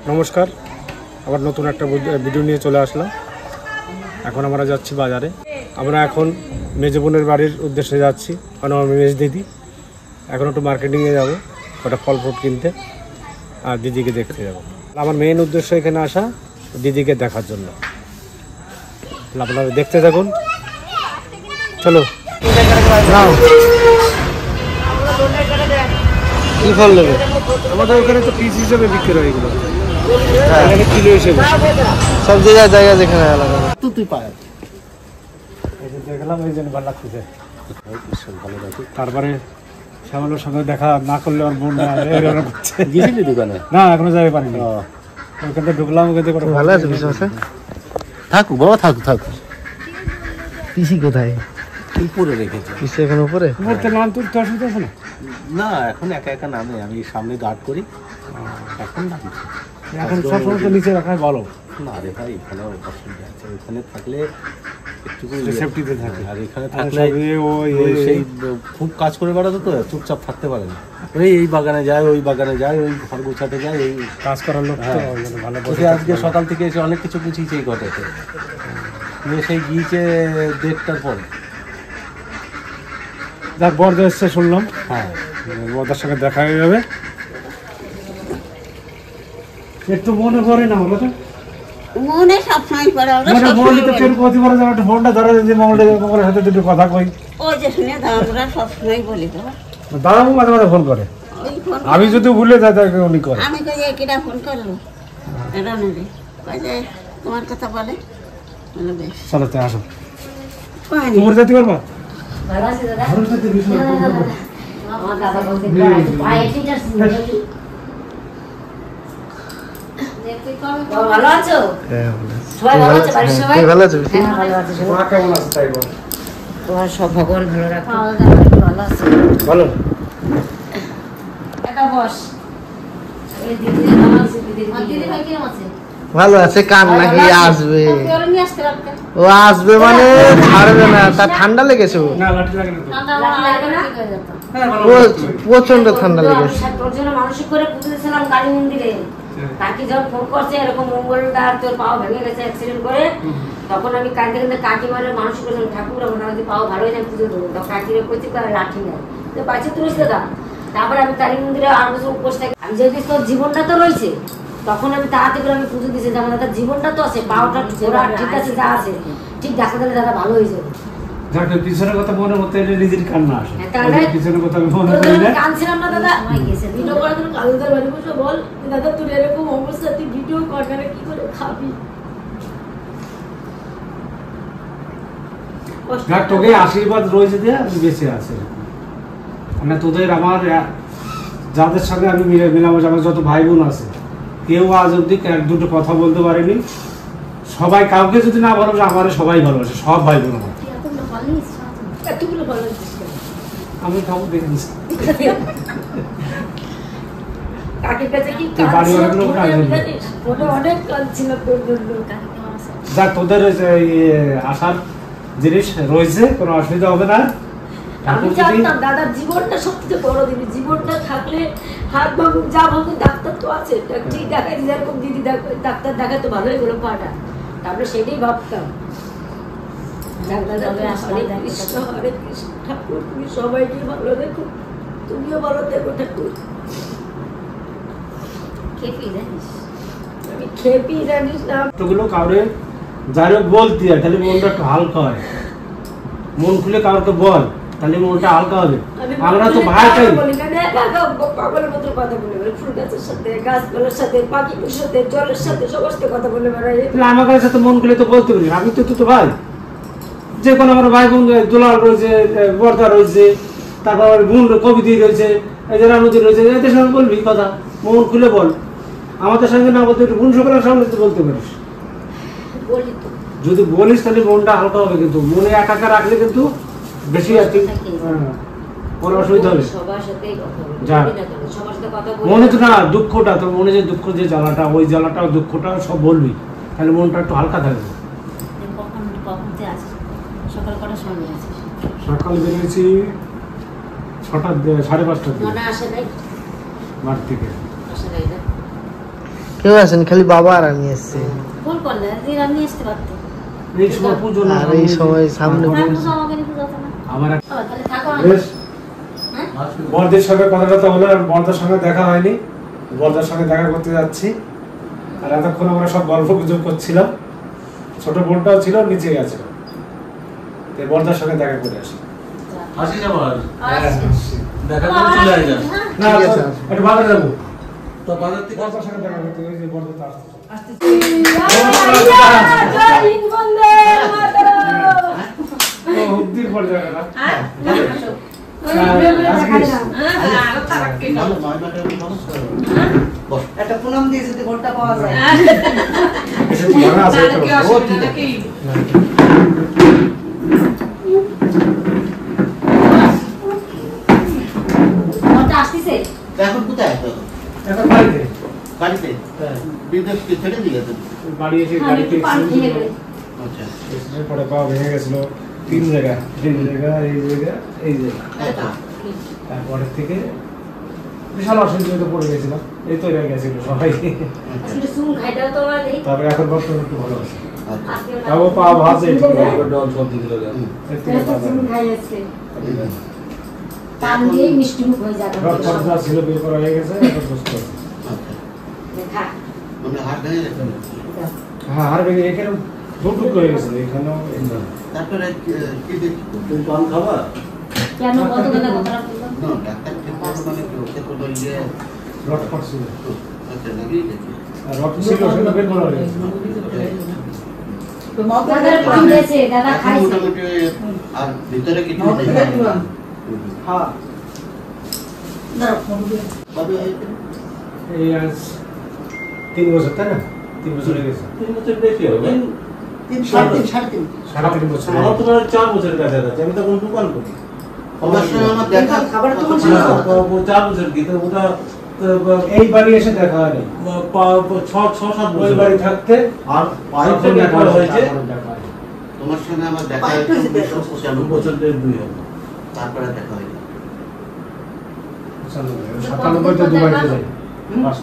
নমস্কার, আবার নতুন একটা ভিডিও নিয়ে চলে আসলাম। এখন আমরা যাচ্ছি বাজারে। আমরা এখন মেজ বোনের বাড়ির উদ্দেশ্যে যাচ্ছি, কারণ আমার মেজ দিদি। এখন একটু মার্কেটিংয়ে যাব, ওটা ফল ফ্রুট কিনতে, আর দিদিকে দেখতে যাব। আমার মেইন উদ্দেশ্য এখানে আসা দিদিকে দেখার জন্য। আপনারা দেখতে থাকুন, চলো। কি ফল নেবে? আমাদের ওখানে তো পিস হিসেবে বিক্রি হয় এগুলো, এখানে কিলো হিসেবে। সব জায়গা যেখানে আলাদা তুই পায় দেখলাম, এই জন্য ভালো লাগতেছে। তারপরে শ্যামলের সঙ্গে দেখা না করলে আমার বোন গিয়েছিলি দোকানে? না, এখনো যাবে পারিনি। ওখান থেকে ঢুকলাম, ওখান থেকে ভালো আছে বিশ্বাস থাকুক বাবা, থাকুক। পিসি কোথায়? উপরে রেখেছে। পিসি এখন উপরে? নাম তুলতে অসুবিধা আছে না? না, এখন একা একা নামে, আমি সামনে গার্ড করি। এখন নাম এখন সবসময় তো নিচে রাখাই ভালো। না রে ভাই, এখানে অসুবিধা আছে। ওইখানে থাকলে একটু সেফটিতে থাকে, আর এখানে থাকলে ওই সেই খুব কাজ করে বেড়াতো তো, চুপচাপ থাকতে পারে না। এই বাগানে যায়, ওই বাগানে যায়, ওই ঘর গোছাতে যায়, এই কাজ করার লোক তো ভালো। আজকে সকাল থেকে এসে অনেক কিছু গুছিয়েছে এই ঘটাতে। সেই গিয়েছে 1:30টার পরে। যাক, বর্দা এসছে শুনলাম। হ্যাঁ, বর্দার সঙ্গে দেখা হয়ে যাবে। একটু মনে পড়ে না হলো তো? মনে সবসময় পড়ে, ফোনটা ধরে যদি মঙ্গলের সাথে দুটো কথা কই। ওই যে শুনে আমরা সবসময় বলি তো, দাদা মাঝে মাঝে ফোন করে। আমি যদি ভুলে যাই তাকে উনি করে। আমি কই কিটা ফোন করলো, এটা নেবে কই যে তোমার কথা বলে। চলো তো, আসো। তোমার যেতে পারবা? ভালো আছে দাদা? আমার দাদা বলতে ভালো আছো? সবাই ভালো আছে? বাড়ির সবাই ভালো আছে? ভালো আছে। তোমার কেমন আছে তাই বল? তোমার সব ভগবান ভালো রাখো। ভালো আছে? বলো। এটা বস। এই দিদি ভাই কেমন আছে? ভালো আছে। কান নাকি আসবে? ওরে নিয়ে আসতে রাখতে। ও আসবে মানে ছাড়বে না, তার ঠান্ডা লেগেছে। না, লাঠি লাগে না তো। ঠান্ডা লাগে না? প্রচন্ড ঠান্ডা লেগেছে। তোর জন্য মানসিক করে পুজো দিয়েছিলাম কালী মন্দিরে। কাকি যখন ফোন করছে এরকম মঙ্গলবার তোর পাও ভেঙে গেছে অ্যাক্সিডেন্ট করে, তখন আমি কাঁদতে কাঁদতে কাকি মারে মানসিক করেছিলাম, ঠাকুর আমার যদি পাও ভালো হয়ে যায় পুজো দেবো। তখন কাকিরে করছি লাঠি নেয় তো বাচ্চা তুলিস দাদা। তারপরে আমি কালী মন্দিরে 8 বছর উপোস থাকি। আমি যেহেতু তোর জীবনটা তো রয়েছে, তখন আমি তাড়াতাড়ি করে আমি পুজো দিয়েছি। যেমন দাদা জীবনটা তো আছে, পাওটা ওরা ঠিক আছে, যা আছে ঠিক দেখা দিলে দাদা ভালো হয়ে যাবে। যাকে পিছনের কথা মনে করতে এলে নিজের কান্না আসে। তাহলে পিছনের কথা মনে করি না। কাঁদছিলাম না দাদা, ভিডিও করার জন্য কালুদার বাড়ি বসে বল দাদা তুই এরকম অবস্থা, তুই ভিডিও কর না, কি করে খাবি? যাক, তোকে আশীর্বাদ রয়েছে দিয়ে আমি বেঁচে আছি। মানে তোদের আমার যাদের সঙ্গে আমি মিলামেশা, আমার যত ভাই বোন আছে, কেউ আজ অব্দি এক দুটো কথা বলতে পারেনি। সবাই কাউকে যদি না ভালোবাসে, আমার সবাই ভালোবাসে, সব ভাই বোন আমার। এতগুলো ভালো লাগছিস আমি খাবো দেখে নিচ্ছি। কাকের কাছে কি বাড়ি অনেকগুলো জানিস, ওটা অনেক কাঁদছিল তোর জন্য। যাক, তোদের আসার জিনিস রয়েছে, কোনো অসুবিধা হবে না। আমি জানতাম দাদার জীবনটা সবচেয়ে বড় দিবি, জীবনটা থাকলে হাত ভাঙুক যা ভাঙুক ডাক্তার তো আছে, ঠিক দেখাই যেরকম দিদি ডাক্তার দেখায় তো ভালোই হলো পাটা। তারপরে সেটাই ভাবতাম হরে কৃষ্ণ ঠাকুর, তুমি সবাইকে ভালো দেখো, তুমিও ভালো দেখো ঠাকুর। আমি খেপি জানিস না, ওগুলো কাউরে যাই হোক বলতে হয়, তাহলে মনটা একটু হালকা হয়। মন খুলে কাউকে বল, তাহলে মনটা হালকা হবে। আমরা তো ভাই চাই পাগলের মতো কথা বলে বেড়াই, ফুল গাছের সাথে, গাছপালার সাথে, পাখির সাথে, জলের সাথে, সবার সাথে কথা বলে বেড়াই। আমার কাছে তো মন খুলে তো বলতে পারি, আমি তো তো ভাই। যে কোনো আমার ভাই বোন দুলাল রয়েছে, বর্দা রয়েছে, তারপর আমার বোন কবিতা রয়েছে, এই যে রানুজি রয়েছে, এদের সঙ্গে বলবি কথা, মন খুলে বল। আমাদের সঙ্গে না বলতে বোন সকলের সামনে তো বলতে পারিস। যদি বলিস তাহলে মনটা হালকা হবে, কিন্তু মনে একা রাখলে কিন্তু বেশি আর কি কোনো অসুবিধা হবে। মনে তো না দুঃখটা, তোর মনে যে দুঃখ, যে জ্বালাটা, ওই জ্বালাটা দুঃখটা সব বলবি, তাহলে মনটা একটু হালকা থাকবে। সকাল বেরিয়েছি 6টা 5:30টার দিকে বাড়ি থেকে। কেউ আসেন, খালি বাবা আর আমি এসছি। ফোন করলে যে রান্নি আসতে পারতো। এই সময় পুজো না, আর এই সময় সামনে আমার আমাকে নিয়ে পুজো হতো না। আমার তাহলে থাকো না। বেশ বড়দের সঙ্গে কথাটা হলো, আর বড়দের সঙ্গে দেখা হয়নি, বড়দের সঙ্গে দেখা করতে যাচ্ছি। আর এতক্ষণ আমরা সব গল্প গুজব করছিলাম, ছোট বোনটাও ছিল নিচে গেছে, বড়দের সঙ্গে দেখা করে আসি। আসিস আবার আসছি। দেখা করে চলে আয় যা। না একটু বাজারে যাবো, তো বাজার থেকে বড়দের সঙ্গে দেখা করতে, ওই যে বড়দের তো আসছে। ও অবধির পর জায়গাটা একটা পুনম দিয়ে যদি ভোটটা পাওয়া যায়। ভাড়া আছে তো। ও ঠিক আছে। ওটা আসতেছে। এখন কোথায় এখন বাড়িতে বাড়িতে বিদেশ কি ছেড়ে দিয়ে গেছে? বাড়ি এসে আমি গাড়িতে একটু পানি খেয়ে নেবে। আচ্ছা এসে পরে পা ভেঙে গেছিল 3 জায়গা, এই জায়গা, এই জায়গা, এই জায়গা। আচ্ছা তারপরের থেকে বিশাল অসুবিধা পড়ে গেছিলাম, এই তো এরা গেছিল সবাই। আসলে চুন খাইটাও তো আমার নেই। তারপরে এখন বর্তমানে একটু ভালো আছে, আচ্ছা আজকে তাও পা ভাজে একটু ভালো। ডল সব দিয়ে দিল যা। এর থেকে একটা ভালো। চুন খাই যাচ্ছে। পান দিয়ে মিষ্টি মুখ হয়ে যাবে। রক্ত যা ছিল বের করা হয়ে গেছে, এখন সুস্থ আছে। আচ্ছা দেখা। মানে হাত ভেঙে গেছে। হ্যাঁ, আর ভেঙে এখানে দুটুক হয়ে গেছিল, এখানেও তারপরে কি দেখি? তুমি পান খাবা? কেন কত কথা কথাটা বললাম? না ডাক্তার ঠিক করে মানে কি ওকে কোনো ইয়ে রক্ত পড়ছিল, আচ্ছা লাগিয়ে দেখি। আর রক্ত ছিল সেটা বের করা হয়ে গেছে। তো মাথা দাদার পান দিয়েছে, দাদা এখন খাইছে। মোটামুটি আর ভিতরে কিছু নেই। হ্যাঁ কবে হয়েছে? এই আজ 3 বছর, তাই না? 3 বছর হয়ে গেছে, 3 বছর বেশি হবে। 3.5 3.5 বছর। আমার তো প্রায় 4 বছরের কাছাকাছি। আমি তখন দোকান করি। ওনার সঙ্গে আমার দেখা খাবার তো না, ছিল। 4 বছর কি তো ওটা এই বাড়ি এসে দেখা হয়নি, 6-7 ওই বছর বাড়ি থাকতে আর তখন আরেকটা দেখা ব্যাপার হয়েছে দেখা হয়নি। তোমার সঙ্গে আমার দেখা পাইপটা হয়েছে যেতে 1995 বছর 2 হবে। তারপরে দেখা হয়নি। 97 তো দুবাইতে যাই।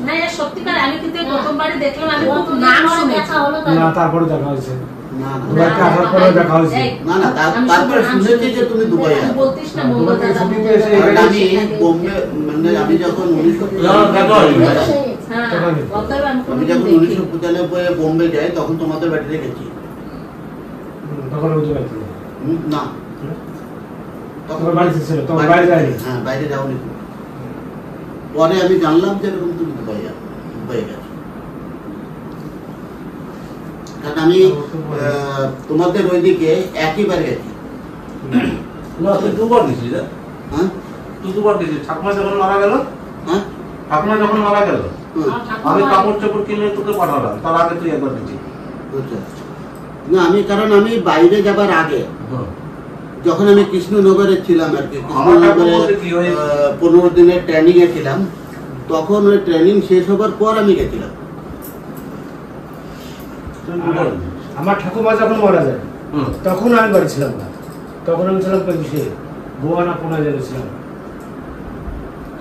না এটা সত্যিকার, আমি কিন্তু এই প্রথমবারই দেখলাম, আমি খুব নাম শুনেছি। দেখা হলো না, তারপরে দেখা হয়েছে, না না দুবাইতে আসার পরে দেখা হয়েছে। না না তারপরে শুনেছি যে তুমি দুবাই আছো। বলতিস না দুবাই থেকে ছুটিতে এসে কারণ এখানে আমি বোম্বে মানে আমি যখন দেখা হয়নি। হ্যাঁ, তখনই। অতএব আমি আমি কোনোদিন যখন দেখিনি। 1995 এ বোম্বে যাই তখন তোমাদের বাড়িতে গেছি। তখন ওই দুবাইতে যাই। না তোমার বাড়িতে ছিল, তোমার বাইরে যায়নি। হ্যাঁ বাইরে যাওনি তুমি। পরে আমি জানলাম যে এরকম তুমি দুবাই গেছো। কারণ আমি তোমাদের ওইদিকে একইবার গেছি। না তুই 2 বার গেছিস না? হ্যাঁ তুই 2 বার গেছিস। ঠাকুমা যখন মারা গেল, হ্যাঁ ঠাকুমা যখন মারা গেল, হুম, আমি কাপড় চোপড় কিনে তোকে পাঠালাম। তার আগে তুই একবার গেছিস। আচ্ছা। না আমি কারণ আমি বাইরে যাবার আগে যখন আমি কৃষ্ণনগরে ছিলাম আর কি, আমার ঠাকুর কৃষ্ণনগরে বলতে কি ওই 15 দিনের ট্রেনিং এ ছিলাম, তখন ওই ট্রেনিং শেষ হবার পর আমি গেছিলাম। তুই 2 বার গেছিস। আমার ঠাকুমা যখন মারা যায় হুম। তখন আমি বাড়ি ছিলাম না, তখন আমি ছিলাম পেশে গোয়া না পুনা যাচ্ছিলাম।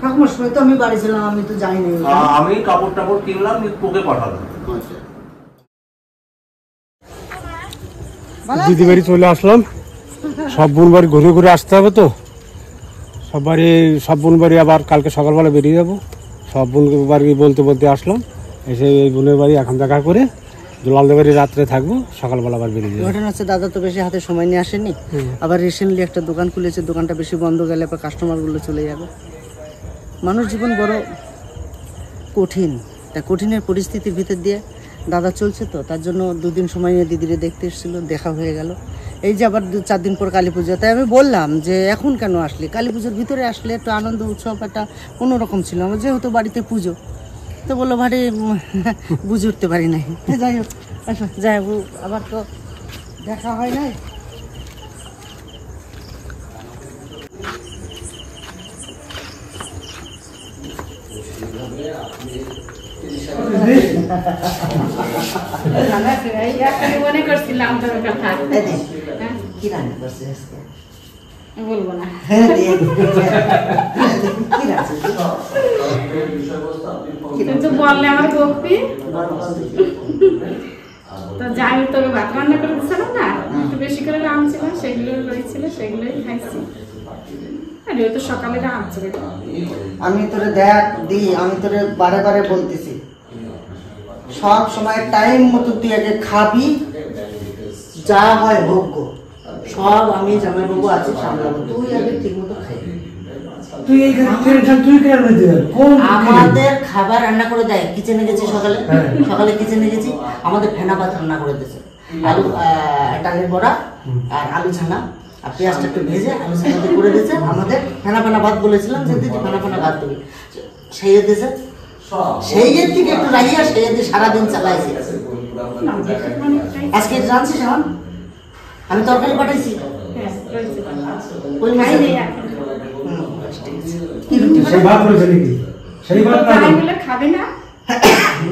ঠাকুমার সময় তো আমি বাড়ি ছিলাম, আমি তো যাই নাই। আমি কাপড় টাপড় কিনলাম, তোকে পাঠালাম। আচ্ছা দিদি বাড়ি চলে আসলাম, সব বোন বাড়ি ঘুরে ঘুরে আসতে হবে তো, সব বোন বাড়ি আবার কালকে সকালবেলা বেরিয়ে যাবো। সব বোন বাড়ি বলতে বলতে আসলাম, এসে এই বোনের বাড়ি এখন দেখা করে দুলালদের বাড়ি রাত্রে থাকবো, সকালবেলা আবার বেরিয়ে যাবো। ঘটনা হচ্ছে দাদা তো বেশি হাতে সময় নিয়ে আসেনি, আবার রিসেন্টলি একটা দোকান খুলেছে, দোকানটা বেশি বন্ধ গেলে আবার কাস্টমারগুলো চলে যাবে। মানুষ জীবন বড় কঠিন, তা কঠিনের পরিস্থিতির ভিতর দিয়ে দাদা চলছে, তো তার জন্য 2 দিন সময় নিয়ে দিদিরে দেখতে এসেছিল, দেখা হয়ে গেল। এই যে আবার 2-4 দিন পর কালী পুজো, তাই আমি বললাম যে এখন কেন আসলে, কালী পুজোর ভিতরে আসলে একটু আনন্দ উৎসব একটা অন্যরকম ছিল, আমার যেহেতু বাড়িতে পুজো, তো বললো ভারী বুঝে উঠতে পারি নাই। যাই হোক, আচ্ছা যাই হোক, আবার তো দেখা হয় নাই। মনে করছিলাম তোর কথা। কি রান্না করছে আজকে? বলবো না। হ্যাঁ দিয়ে দিন। কি রাখছে? কিন্তু বললে আমার বকবি। তো যাই তোকে ভাত রান্না করে দিচ্ছিলাম না, একটু বেশি করে রাঁধছিলাম, সেগুলো রয়েছিল, সেগুলোই খাইছি। আর ওই তো সকালে রাঁধছিল। আমি তোরে দেখ দি, আমি তোরে বারে বারে বলতেছি, সব সময় টাইম মতো তুই আগে খাবি, যা হয় ভোগ্য সব আমি জামাইবাবু আছি সামলাবো, তুই আগে ঠিক মতো খাইবি। তুই তুই কেন দিবেন? কোন আমাদের খাবার রান্না করে দেয়, কিচেনে গেছি সকালে, সকালে কিচেনে গেছি, আমাদের ফেনা ভাত রান্না করে দিয়েছে, আলু ডালের বড়া আর আলু ছানা আর পেঁয়াজটা একটু ভেজে আলু ছানা দিয়ে করে দিয়েছে। আমাদের ফেনা ফেনা ভাত বলেছিলাম যে দিদি ফেনা ফেনা ভাত দিবি, সেই দিয়েছে, সেই এর থেকে একটু রাখিয়া সেই দিয়ে সারাদিন চালাইছি। আজকে জানছিস আমার আমি তরকারি পাঠাইছি, ওই মাছ কি রুটি সেই ভাত রয়েছে নাকি? সেই ভাত না জামাইগুলো খাবে না।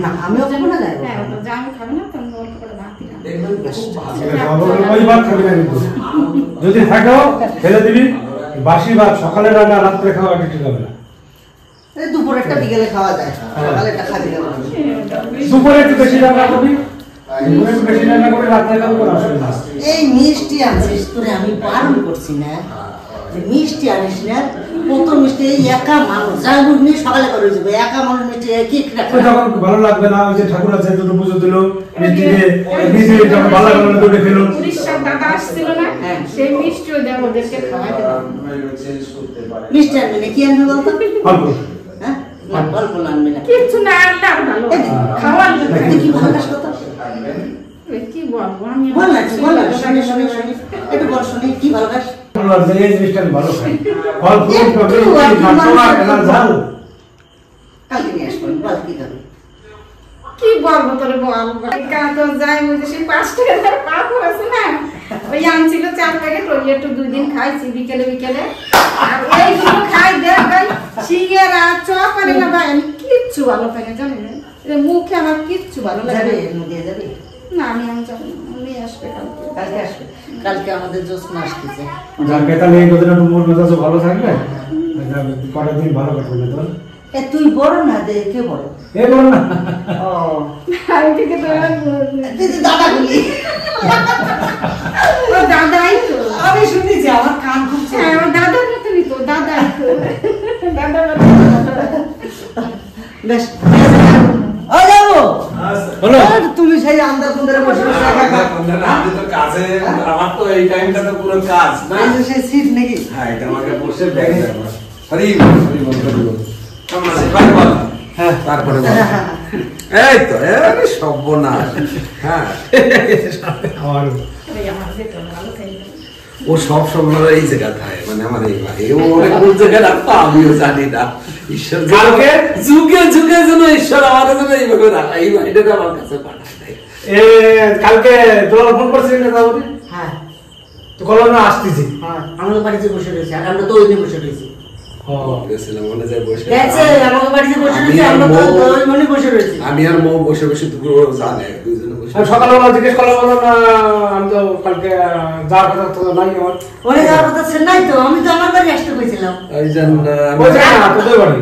না আমিও খাবো না, যাই হ্যাঁ, তো জামাই খাবে না, তো আমি অল্প করে ভাত দিলাম। ওই ভাত খাবি না কিন্তু, যদি থাকো ফেলে দিবি। বাসি ভাত সকালে রান্না রাত্রে খাওয়া ঠিক হবে না। এই দুপুরে একটা বিকেলে খাওয়া যায়, সকালে একটা খাবি না। দুপুরে একটু বেশি রান্না করবি, দুপুরে একটু বেশি রান্না করে রাত্রে খাবি, কোনো অসুবিধা নেই। এই মিষ্টি আনছিস তোরে আমি বারণ করছি না যে মিষ্টি আনিস না, কত মিষ্টি, এই একা মানুষ যাই হোক নিয়ে সকালে করে যাবে, একা মানুষ মিষ্টি কি ওই যখন ভালো লাগবে না, ওই যে ঠাকুর আছে দুটো পুজো দিল মিষ্টি দিয়ে, নিজে যখন ভালো লাগবে না দুটো খেলো। উড়িষ্যার দাদা আসছিল না, সেই মিষ্টিও দেব ওদেরকে খাওয়াই দেব। মিষ্টি আনবি না, কি আনবি বলতো? অল্প হ্যাঁ না, অল্প না আনবি না। কিচ্ছু না আনলে আর ভালো, খাওয়ার জন্য। তুই কি ভালো কাজ করতো? কি বলবো আমি, বল না, বল না, শুনি শুনি শুনি, একটু বল শুনি, কি ভালো কাজ? এই জিনিসটা আমি ভালো খাই, অল্প একটু ঝাল। কালকে নিয়ে আসবো, বল কি খাবি? কি বলবো তোরে বল, তো যাই বলছি সেই 5 টাকা ধরে পাপড় আছে না, ওই আনছিল 4 প্যাকেট, ওই একটু 2 দিন খাইছি বিকেলে বিকেলে। আর এইগুলো খাই দেখ ভাই, সিঙ্গারা চপ আনি না ভাই, আমি কিচ্ছু ভালো পাই না জানি না, মুখে আমার কিচ্ছু ভালো লাগে যাবে না। এর মধ্যে যাবে? না আমি যাবো না, উনি আসবে কালকে। কালকে আসবে, কালকে আমাদের জোৎস্না আসতেছে। যাকে তাহলে এই কথাটা একটু মন মেজাজ ভালো থাকবে, কটা দিন ভালো কাটবে তোর। এ তুই বড় না, দে কে বড়? এ বল না, ও আমি থেকে তো দিদি দাদা বলি, ও দাদাই তো, আমি শুনেছি, আমার কান খুব হ্যাঁ আমার দাদার মতনই তো, দাদাই তো, দাদা বেশ। ও যাবো হলো তুমি সেই আন্দার কুন্দারে বসে বসে আমি তো কাজে, আমার তো এই টাইমটা তো পুরো কাজ না। বাইরে সেই সিট নাকি? হ্যাঁ, এটা আমাকে বসে দেখে যাবো। হরি বল, হরি বল, হরি বল। কেমন আছিস? ভাই বল। হ্যাঁ, তারপরে বল। এই তো, আরে সর্বনাশ। হ্যাঁ, আমার আমার বেতন ভালো খাইবে। ও সব সময় এই জায়গা থাকে, মানে আমার এই ভাই ও অনেক কোন জায়গায় রাখতো আমিও জানি না। ঈশ্বর কালকে যুগে যুগে যেন ঈশ্বর আমার জন্য এইভাবে রাখা, এই ভাইটাকে আমার কাছে পাঠায় দেয়। কালকে তোর ফোন করছিস না তাহলে? হ্যাঁ তো কলম না আসতেছি। হ্যাঁ, আমরা বাড়িতে বসে রয়েছি, আর আমরা তো ওই দিন বসে রয়েছি। গেছিলাম মনে যায় বসে। গেছে আমাকে বাড়িতে বসে রয়েছি, আমরা তো ওই মনে বসে রয়েছি। আমি আর মৌ বসে বসে দুপুর জানে দুজনে বসে। সকালবেলা জিজ্ঞেস করলাম, বললাম না আমি তো কালকে যাওয়ার কথা তো নাই আমার। ওরে যাওয়ার কথা ছিল নাই তো, আমি তো আমার বাড়ি আসতে কইছিলাম। এই জন্য ওই জায়গায় না, তোদের বাড়ি।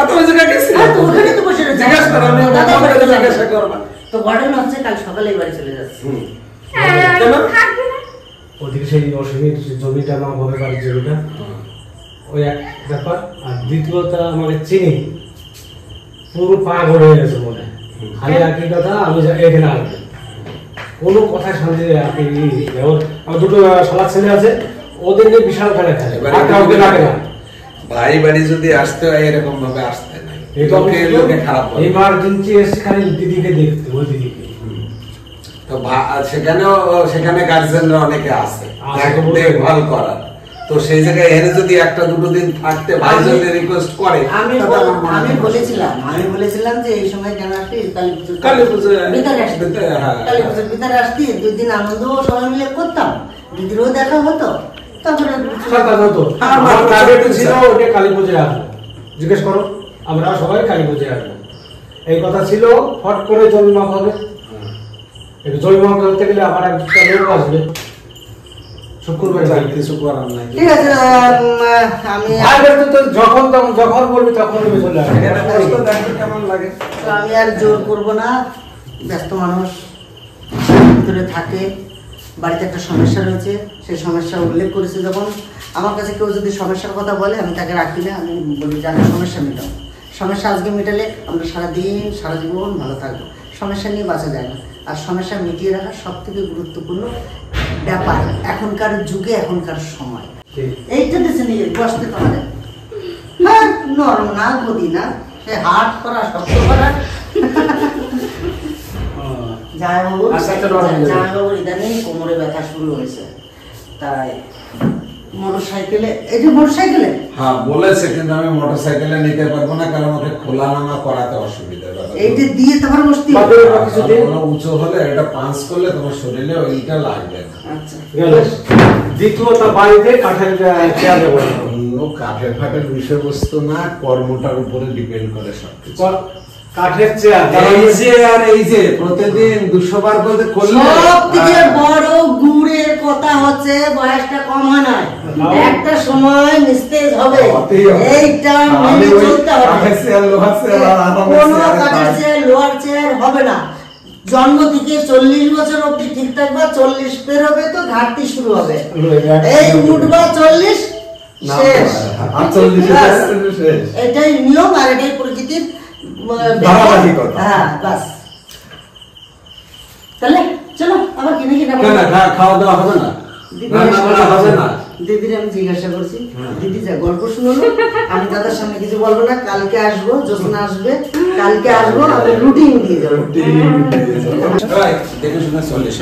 তো ওই জায়গায় গেছি। হ্যাঁ, তো ওখানে তো বসে রয়েছি। জিজ্ঞাসা করো, আমি দাদার বাড়িতে যাবো। জিজ্ঞাসা করবা। তো ঘটনা হচ্ছে কাল সকালে বাড়ি চলে যাচ্ছে। হ্যাঁ, কেন? থাকবে না। ওদিকে সেই অসীমের জমিটা, আমার বাবার বাড়ির জমিটা, ওই এক ব্যাপার। আর দ্বিতীয়ত আমাকে চিনি, পুরো পাগল হয়ে গেছে মনে। খালি একই কথা, আমি এখানে আসবো, কোনো কথা শান্তি আমার দুটো শালা ছেলে আছে, ওদের নিয়ে বিশাল খেলা খেলে, আর কাউকে লাগে না। ভাই বাড়ি যদি আসতে হয় এরকম ভাবে আসতে নাই, লোকে খারাপ বলে। ইমার্জেন্সি এসে খালি দিদিকে দেখতে, ওই দিদিকে। তো সেখানে গার্জেনরা অনেকে আছে আছে, দেখভাল করার। তো সেই জায়গায় এনে যদি একটা দুটো দিন থাকতে ভাই যদি রিকোয়েস্ট করে, আমি বলেছিলাম যে এই সময় কেন আসতি, কালী পুজো ভিতরে আসতি, হ্যাঁ, কালী পুজোর ভিতরে আসতি, 2 দিন আনন্দ সবাই মিলে করতাম, দিদিরও দেখা হতো। তারপরে আমার টার্গেট ছিল ওটা কালী পুজোয় আসবো, জিজ্ঞেস করো, আমরা সবাই কালী পুজোয় আসবো, এই কথা ছিল। ফট করে জমি মাপ হবে, জমি মাপ করতে গেলে আমার একটা লোক আসবে, শুক্রবার কিছু করার নাই। ঠিক আছে আমি তো যখন তখন যখন বলবি তখন আমি চলে আসবো। এখানে বসতে দেখো কেমন লাগে। তো আমি আর জোর করব না, ব্যস্ত মানুষ ভিতরে থাকে, বাড়িতে একটা সমস্যা রয়েছে, সেই সমস্যা উল্লেখ করেছে যখন। আমার কাছে কেউ যদি সমস্যার কথা বলে আমি তাকে রাখি না, আমি বলি যে সমস্যা মেটাও। সমস্যা আজকে মেটালে আমরা সারাদিন সারা জীবন ভালো থাকবো। সমস্যা নিয়ে বাঁচা যায় না, আর সমস্যা মিটিয়ে রাখা সব থেকে গুরুত্বপূর্ণ ব্যাপার এখনকার যুগে, এখনকার সময়। এইটা দেশে নিয়ে বসতে পারে হ্যাঁ, নরম না গদি না, সে হাট করা শক্ত করা। জামাইবাবুর ইদানিং কোমরে ব্যথা শুরু হয়েছে, তাই মোটরসাইকেলে, এই যে মোটরসাইকেলে হ্যাঁ বলেছে, কিন্তু আমি মোটরসাইকেলে নিতে পারবো না, কারণ ওকে খোলা নামা করাতে অসুবিধা। এইটা দিয়ে তোমার বসতে উঁচু হলে এটা পাঁচ করলে তোমার শরীরে ওইটা লাগবে না। আচ্ছা দ্বিতীয়ত বাড়িতে কাঠের চেয়ার দেবো, অন্য কাঠের ফাটের বিষয়বস্তু না, কর্মটার উপরে ডিপেন্ড করে সবকিছু। কাঠের চেয়ার এই যে আর এই যে প্রতিদিন 200 বার বলতে করলে সব থেকে বড় গুড়ের কথা হচ্ছে বয়সটা কম হয় না, একটা সময় নিস্তেজ হবে, এইটা মেনে চলতে হবে। কোনো কাঠের চেয়ার লোহার চেয়ার হবে না। জন্ম থেকে 40 বছর অব্দি ঠিক থাকবে, 40 পের হবে তো ঘাটতি শুরু হবে, এই উঠবা 40 শেষ, এটাই নিয়ম আর এটাই প্রকৃতির। হ্যাঁ বাস, তাহলে চলো আবার কিনে কিনা খাওয়া দাওয়া হবে না, হবে না। দিদির আমি জিজ্ঞাসা করছি, দিদি যা গল্প শুনলো আমি তাদের সামনে কিছু বলবো না, কালকে আসবো, জোসনা আসবে, কালকে আসবো, আমি রুটিন দিয়ে যাবো। দেখে শুনে চলিস,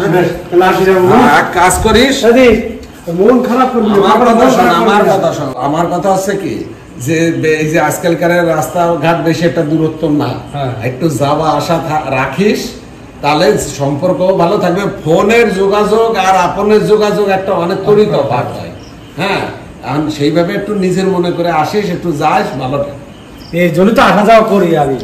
এক কাজ করিস, মন খারাপ করবি। আমার কথা হচ্ছে কি যে এই যে আজকালকার রাস্তাঘাট বেশি একটা দূরত্ব না, একটু যাওয়া আসা রাখিস, তাহলে সম্পর্ক ভালো থাকবে। ফোনের যোগাযোগ আর আপনের যোগাযোগ একটা অনেক তৈরি তফাৎ হয়। হ্যাঁ, সেইভাবে একটু নিজের মনে করে আসিস, একটু যাস, ভালো থাকে। এই জন্য তো আসা যাওয়া করি আমি।